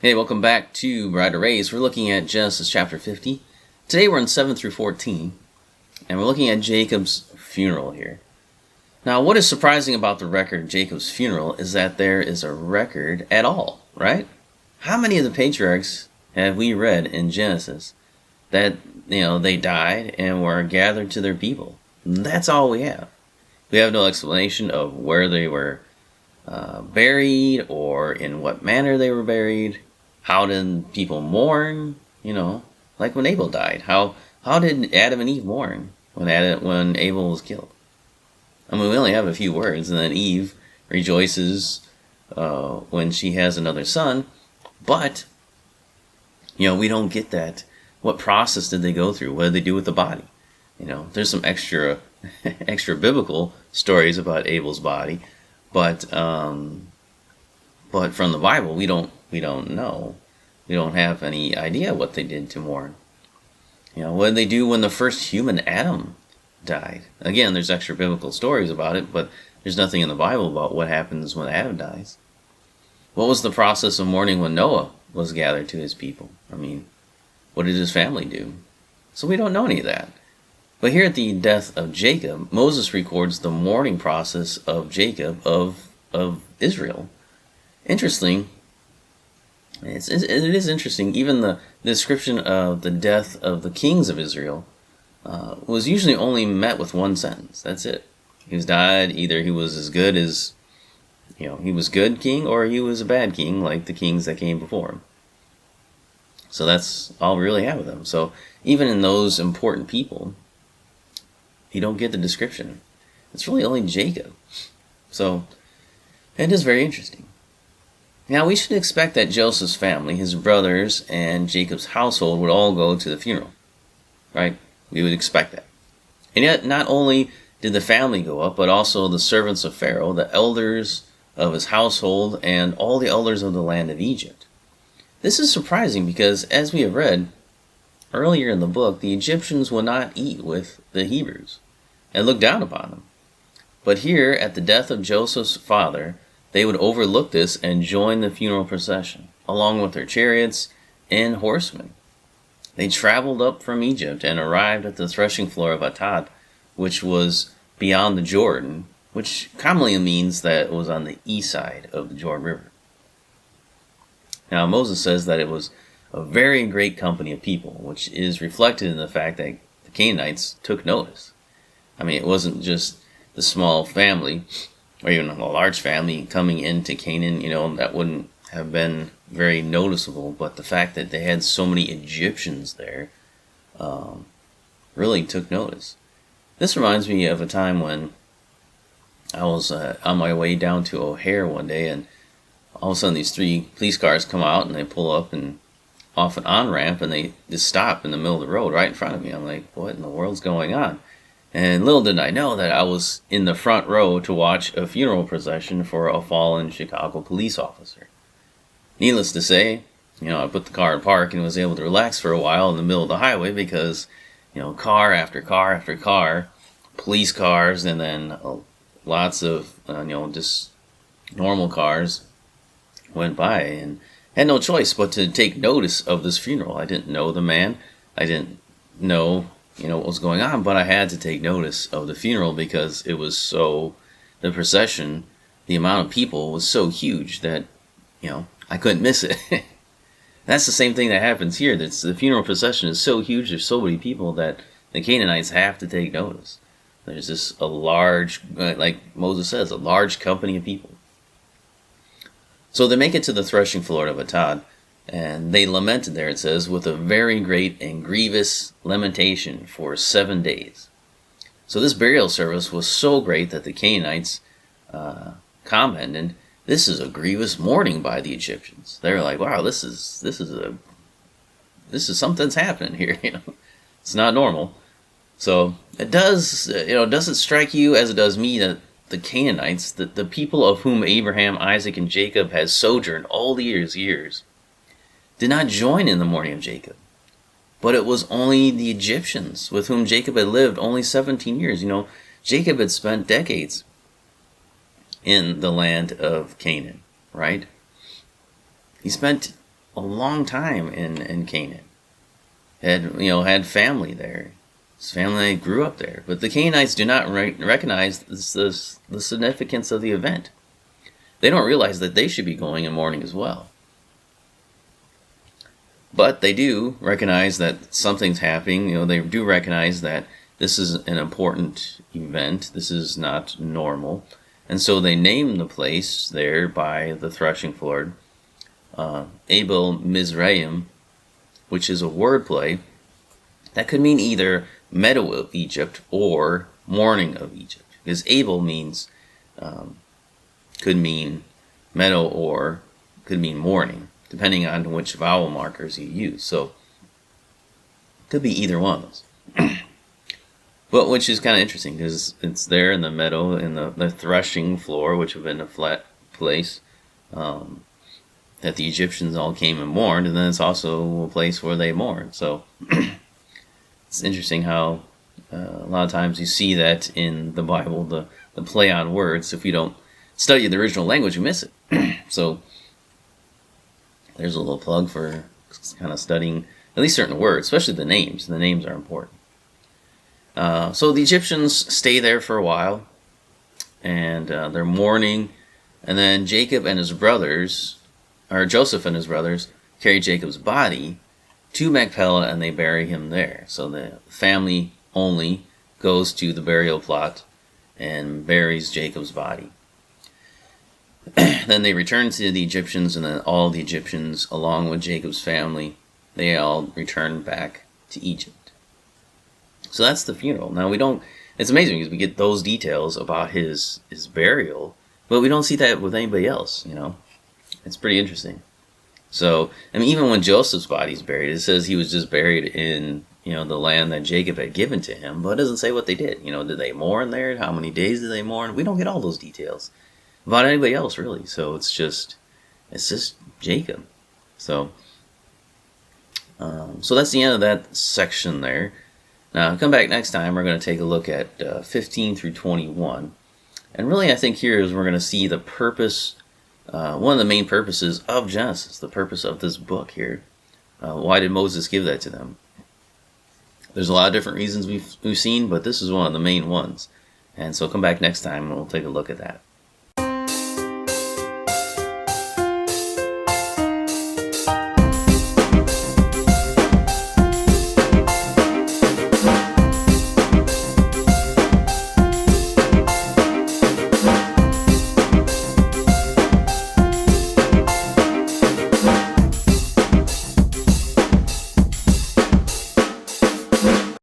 Hey, welcome back to Bride to Raise. We're looking at Genesis chapter 50. Today we're in 7 through 14, and we're looking at Jacob's funeral here. Now, what is surprising about the record of Jacob's funeral is that there is a record at all, right? How many of the patriarchs have we read in Genesis that, they died and were gathered to their people? That's all we have. We have no explanation of where they were buried or in what manner they were buried. How did people mourn? Like when Abel died. How did Adam and Eve mourn when Abel was killed? I mean, we only have a few words, and then Eve rejoices when she has another son, but we don't get that. What process did they go through? What did they do with the body? There's some extra biblical stories about Abel's body, but from the Bible we don't know. We don't have any idea what they did to mourn. What did they do when the first human, Adam, died? Again, there's extra biblical stories about it, but there's nothing in the Bible about what happens when Adam dies. What was the process of mourning when Noah was gathered to his people? I mean, what did his family do? So we don't know any of that. But here at the death of Jacob, Moses records the mourning process of Jacob of Israel. Interesting. It is interesting. Even the description of the death of the kings of Israel was usually only met with one sentence. That's it. He was died. Either he was as good as, he was good king, or he was a bad king, like the kings that came before him. So that's all we really have of them. So even in those important people, you don't get the description. It's really only Jacob. So it is very interesting. Now, we should expect that Joseph's family, his brothers, and Jacob's household would all go to the funeral, right? We would expect that. And yet, not only did the family go up, but also the servants of Pharaoh, the elders of his household, and all the elders of the land of Egypt. This is surprising because, as we have read earlier in the book, the Egyptians would not eat with the Hebrews and look down upon them. But here, at the death of Joseph's father, they would overlook this and join the funeral procession, along with their chariots and horsemen. They traveled up from Egypt and arrived at the threshing floor of Atad, which was beyond the Jordan, which commonly means that it was on the east side of the Jordan River. Now, Moses says that it was a very great company of people, which is reflected in the fact that the Canaanites took notice. I mean, it wasn't just the small family, or even a large family coming into Canaan, that wouldn't have been very noticeable. But the fact that they had so many Egyptians there really took notice. This reminds me of a time when I was on my way down to O'Hare one day, and all of a sudden these 3 police cars come out and they pull up and off an on-ramp, and they just stop in the middle of the road right in front of me. I'm like, what in the world's going on? And little did I know that I was in the front row to watch a funeral procession for a fallen Chicago police officer. Needless to say, I put the car in park and was able to relax for a while in the middle of the highway because, car after car after car, police cars, and then lots of, just normal cars went by, and had no choice but to take notice of this funeral. I didn't know the man. I didn't know what was going on, but I had to take notice of the funeral because it was the procession, the amount of people was so huge that, I couldn't miss it. That's the same thing that happens here. The funeral procession is so huge, there's so many people that the Canaanites have to take notice. There's just a large, like Moses says, a large company of people. So they make it to the threshing floor of Atad, and they lamented there, it says, with a very great and grievous lamentation for 7 days. So this burial service was so great that the Canaanites commented, this is a grievous mourning by the Egyptians. They were like, wow, this is something's happening here. It's not normal. So it does, doesn't strike you as it does me that the Canaanites, the people of whom Abraham, Isaac, and Jacob had sojourned all these years, did not join in the mourning of Jacob. But it was only the Egyptians with whom Jacob had lived only 17 years. Jacob had spent decades in the land of Canaan, right? He spent a long time in Canaan. Had family there. His family grew up there. But the Canaanites do not recognize the significance of the event. They don't realize that they should be going and mourning as well. But they do recognize that something's happening. They do recognize that this is an important event. This is not normal. And so they name the place there by the threshing floor, Abel Mizraim, which is a wordplay that could mean either meadow of Egypt or mourning of Egypt. Because Abel could mean meadow or could mean mourning, depending on which vowel markers you use. So it could be either one of those. But which is kind of interesting because it's there in the meadow, in the threshing floor, which would have been a flat place that the Egyptians all came and mourned, and then it's also a place where they mourned. So it's interesting how a lot of times you see that in the Bible, the play on words. If you don't study the original language, you miss it. So there's a little plug for kind of studying at least certain words, especially the names. The names are important. So the Egyptians stay there for a while, and they're mourning, and then Joseph and his brothers, carry Jacob's body to Machpelah, and they bury him there. So the family only goes to the burial plot and buries Jacob's body. Then they return to the Egyptians, and then all the Egyptians, along with Jacob's family, they all return back to Egypt. So that's the funeral. Now it's amazing because we get those details about his burial, but we don't see that with anybody else, It's pretty interesting. So, even when Joseph's body's buried, it says he was just buried in, the land that Jacob had given to him, but it doesn't say what they did. Did they mourn there? How many days did they mourn? We don't get all those details about anybody else, really. So it's just Jacob. So that's the end of that section there. Now, come back next time. We're going to take a look at 15 through 21. And really, I think here is we're going to see the purpose, one of the main purposes of Genesis, the purpose of this book here. Why did Moses give that to them? There's a lot of different reasons we've seen, but this is one of the main ones. And so come back next time and we'll take a look at that.